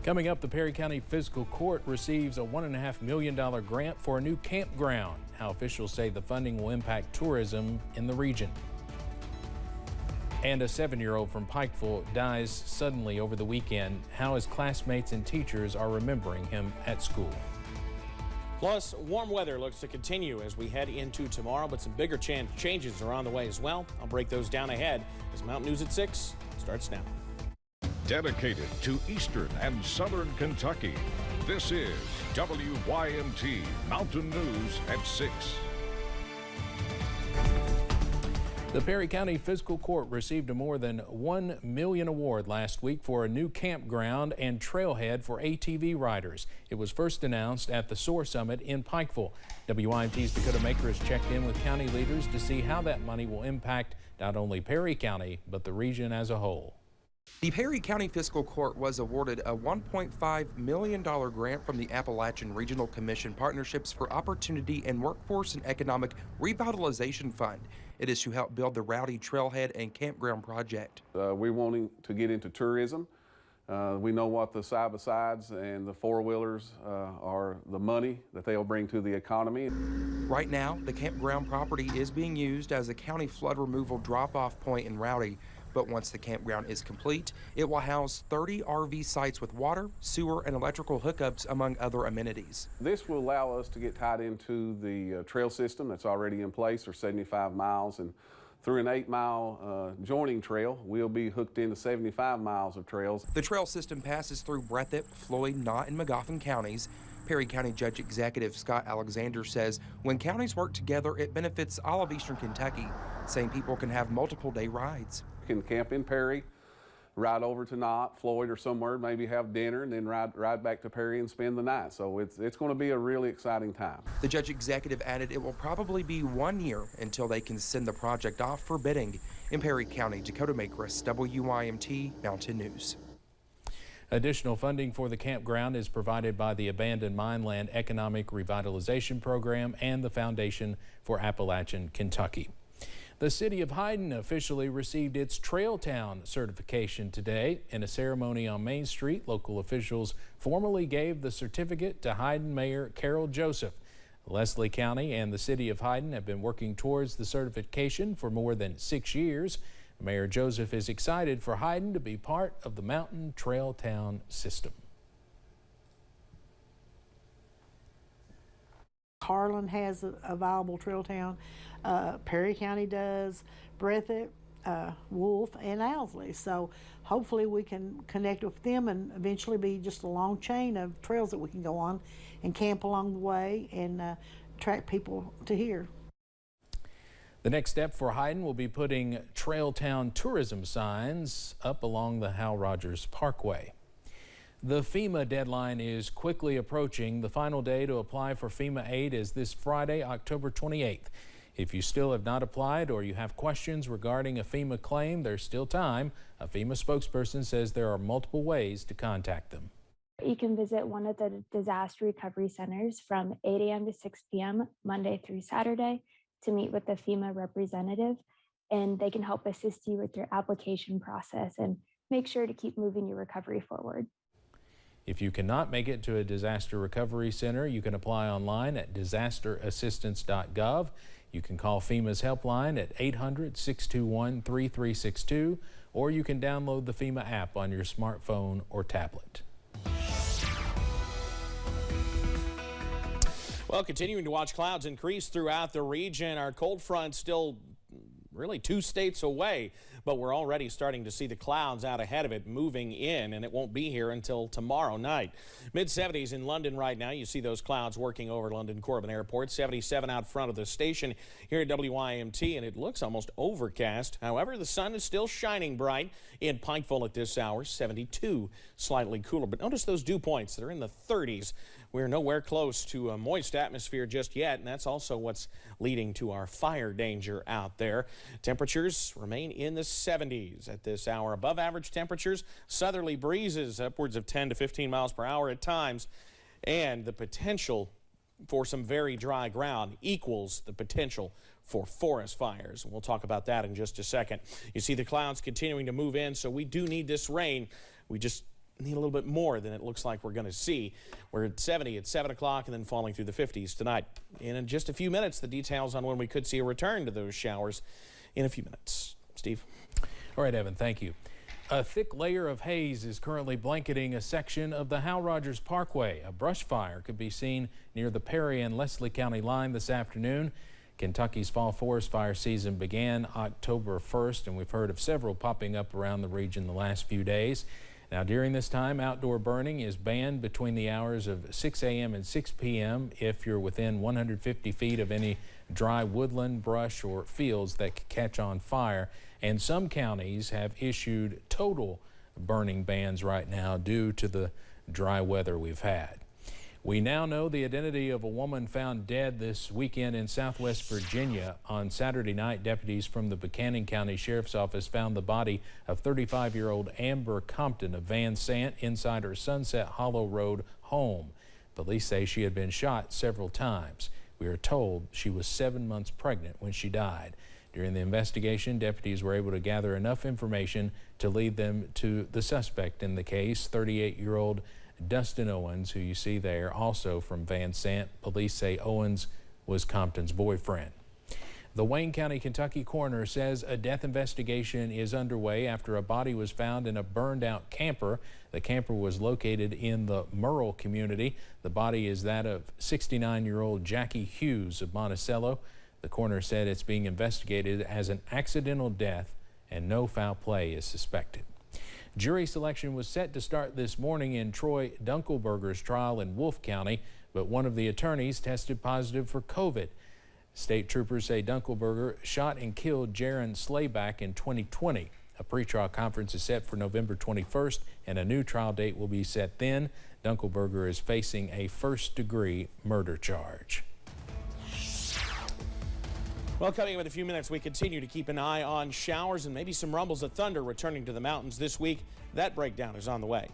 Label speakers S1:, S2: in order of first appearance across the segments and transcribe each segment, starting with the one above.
S1: Coming up, the Perry County Fiscal Court receives a $1.5 million grant for a new campground. How officials say the funding will impact tourism in the region. And a 7-year-old from Pikeville dies suddenly over the weekend. How his classmates and teachers are remembering him at school.
S2: Plus, warm weather looks to continue as we head into tomorrow, but some bigger changes are on the way as well. I'll break those down ahead as Mountain News at 6 starts now.
S3: Dedicated to Eastern and Southern Kentucky, this is WYMT Mountain News at 6.
S1: The Perry County Fiscal Court received a more than $1 million award last week for a new campground and trailhead for ATV riders. It was first announced at the SOAR Summit in Pikeville. WYMT's Dakota Maker has checked in with county leaders to see how that money will impact not only Perry County, but the region as a whole.
S4: The Perry County Fiscal Court was awarded a $1.5 million grant from the Appalachian Regional Commission Partnerships for Opportunity and Workforce and Economic Revitalization Fund. It is to help build the Rowdy Trailhead and Campground project.
S5: We're wanting to get into tourism. We know what the side-by-sides and the four-wheelers are, the money that they'll bring to the economy.
S4: Right now, the campground property is being used as a county flood removal drop-off point in Rowdy. But once the campground is complete, it will house 30 RV sites with water, sewer, and electrical hookups, among other amenities.
S5: This will allow us to get tied into the trail system that's already in place for 75 miles. And through an 8-mile joining trail, we'll be hooked into 75 miles of trails.
S4: The trail system passes through Breathitt, Floyd, Knott, and Magoffin counties. Perry County Judge Executive Scott Alexander says when counties work together, it benefits all of Eastern Kentucky, saying people can have multiple day rides.
S5: Can camp in Perry, ride over to Knott, Floyd, or somewhere, maybe have dinner, and then ride back to Perry and spend the night. So it's going to be a really exciting time.
S4: The judge executive added it will probably be 1 year until they can send the project off for bidding. In Perry County, Dakota Makris, WYMT Mountain News.
S1: Additional funding for the campground is provided by the Abandoned Mineland Economic Revitalization Program and the Foundation for Appalachian Kentucky. The city of Hyden officially received its Trail Town certification today. In a ceremony on Main Street, local officials formally gave the certificate to Hyden Mayor Carol Joseph. Leslie County and the city of Hyden have been working towards the certification for more than 6 years. Mayor Joseph is excited for Hyden to be part of the Mountain Trail Town system.
S6: Harlan has a viable trail town. Perry County does, Breathitt, Wolf, and Owsley. So hopefully we can connect with them and eventually be just a long chain of trails that we can go on and camp along the way and attract people to here.
S1: The next step for Hyden will be putting Trail Town tourism signs up along the Hal Rogers Parkway. The FEMA deadline is quickly approaching. The final day to apply for FEMA aid is this Friday, October 28th. If you still have not applied or you have questions regarding a FEMA claim, there's still time. A FEMA spokesperson says there are multiple ways to contact them.
S7: You can visit one of the disaster recovery centers from 8 a.m. to 6 p.m. Monday through Saturday to meet with the FEMA representative, and they can help assist you with your application process and make sure to keep moving your recovery forward.
S1: If you cannot make it to a disaster recovery center, you can apply online at disasterassistance.gov. You can call FEMA's helpline at 800-621-3362, or you can download the FEMA app on your smartphone or tablet.
S2: Well, continuing to watch clouds increase throughout the region. Our cold front still really 2 states away, but we're already starting to see the clouds out ahead of it moving in, and it won't be here until tomorrow night. Mid-70s in London right now. You see those clouds working over London Corbin Airport. 77 out front of the station here at WYMT, and it looks almost overcast. However, the sun is still shining bright in Pikeville at this hour. 72, slightly cooler, but notice those dew points. They're in the 30s. We're nowhere close to a moist atmosphere just yet, and that's also what's leading to our fire danger out there. Temperatures remain in the 70s at this hour. Above average temperatures, southerly breezes upwards of 10 to 15 miles per hour at times, and the potential for some very dry ground equals the potential for forest fires. We'll talk about that in just a second. You see the clouds continuing to move in, so we do need this rain. We just need a little bit more than it looks like we're going to see. We're at 70 at 7 o'clock and then falling through the 50s tonight. And in just a few minutes, the details on when we could see a return to those showers in a few minutes. Steve.
S1: All right, Evan, thank you. A thick layer of haze is currently blanketing a section of the Hal Rogers Parkway. A brush fire could be seen near the Perry and Leslie County line this afternoon. Kentucky's fall forest fire season began October 1st, and we've heard of several popping up around the region the last few days. Now, during this time, outdoor burning is banned between the hours of 6 a.m. and 6 p.m. if you're within 150 feet of any dry woodland, brush, or fields that could catch on fire. And some counties have issued total burning bans right now due to the dry weather we've had. We now know the identity of a woman found dead this weekend in Southwest Virginia. On Saturday night, deputies from the Buchanan County Sheriff's Office found the body of 35-year-old Amber Compton of Van Sant inside her Sunset Hollow Road home. Police say she had been shot several times. We are told she was 7 months pregnant when she died. During the investigation, deputies were able to gather enough information to lead them to the suspect in the case, 38-year-old Dustin Owens, who you see there, also from Van Sant. Police say Owens was Compton's boyfriend. The Wayne County, Kentucky coroner says a death investigation is underway after a body was found in a burned-out camper. The camper was located in the Merle community. The body is that of 69-year-old Jackie Hughes of Monticello. The coroner said it's being investigated as an accidental death and no foul play is suspected. Jury selection was set to start this morning in Troy Dunkelberger's trial in Wolfe County, but one of the attorneys tested positive for COVID. State troopers say Dunkelberger shot and killed Jaron Slayback in 2020. A pretrial conference is set for November 21st, and a new trial date will be set then. Dunkelberger is facing a first-degree murder charge.
S2: Well, coming up in a few minutes, we continue to keep an eye on showers and maybe some rumbles of thunder returning to the mountains this week. That breakdown is on the way.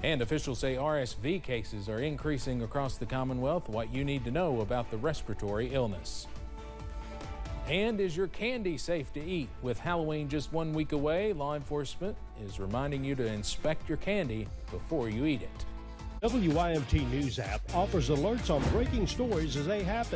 S1: And officials say RSV cases are increasing across the Commonwealth. What you need to know about the respiratory illness. And is your candy safe to eat? With Halloween just 1 week away, law enforcement is reminding you to inspect your candy before you eat it.
S8: WYMT News app offers alerts on breaking stories as they happen.